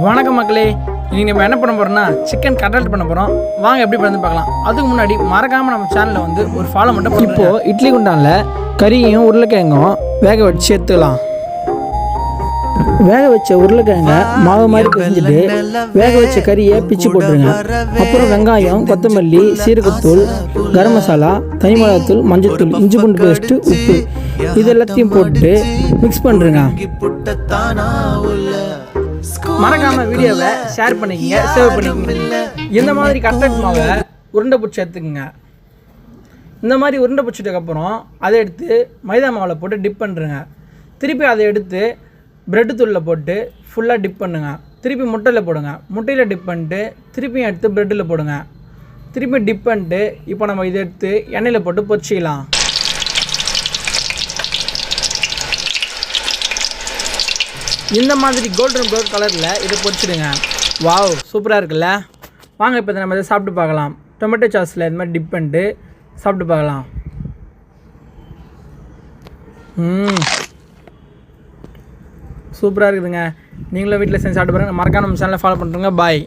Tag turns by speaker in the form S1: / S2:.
S1: வணக்கம் மக்களே, இன்றைக்கி நம்ம என்ன பண்ண போகிறோம்னா சிக்கன் கட்லட் பண்ண போகிறோம். வாங்க எப்படி பண்ணி பார்க்கலாம். அதுக்கு முன்னாடி மறக்காமல் நம்ம சேனலில் வந்து ஒரு ஃபாலோ மட்டும். இப்போது இட்லி குண்டானில் கறியும் உருளைக்கிழங்கும் வேக வச்சு சேர்த்துக்கலாம். வேக வச்ச உருளைக்கிழங்க மாவு மாதிரி பிசைஞ்சிட்டு வேக வச்ச கறியை பிச்சு போட்டுருங்க. அப்புறம் வெங்காயம், கொத்தமல்லி, சீரகத்தூள், கரம் மசாலா, தனி மிளகாத்தூள், மஞ்சத்தூள், இஞ்சி பூண்டு பேஸ்ட்டு, உப்பு இது எல்லாத்தையும் போட்டு மிக்ஸ் பண்ணுறேங்க. மறக்காம வீடியோவை ஷேர் பண்ணிக்கங்க, சேவ் பண்ணிக்கங்க. இந்த மாதிரி கட்லட் மாவை உருண்டை பிடிச்சி எடுத்துக்கோங்க. இந்த மாதிரி உருண்டை பிடிச்சதுக்கப்புறம் அதை எடுத்து மைதா மாவில் போட்டு டிப் பண்ணுறேங்க. திருப்பி அதை எடுத்து ப்ரெட்டு தூளில் போட்டு ஃபுல்லாக டிப் பண்ணுங்க. திருப்பி முட்டையில் போடுங்க. முட்டையில் டிப் பண்ணிட்டு திருப்பியும் எடுத்து ப்ரெட்டில் போடுங்க. திருப்பி டிப் பண்ணிட்டு இப்போ நம்ம இதை எடுத்து எண்ணெயில் போட்டு பொரிச்சிக்கலாம். இந்த மாதிரி கோல்டன் ப்ரௌன் கலரில் இதை பொரிச்சிடுங்க. வாவ், சூப்பராக இருக்குல்ல. வாங்க இப்போ நம்ம இதை சாப்பிட்டு பார்க்கலாம். டொமேட்டோ சாஸில் இது மாதிரி டிப் பண்ணிட்டு சாப்பிட்டு பார்க்கலாம். சூப்பராக இருக்குதுங்க. நீங்களும் வீட்டில் செஞ்சு சாப்பிட்டு பாருங்கள். மறக்காம நம்ம சேனலை ஃபாலோ பண்ணுறோங்க. பாய்.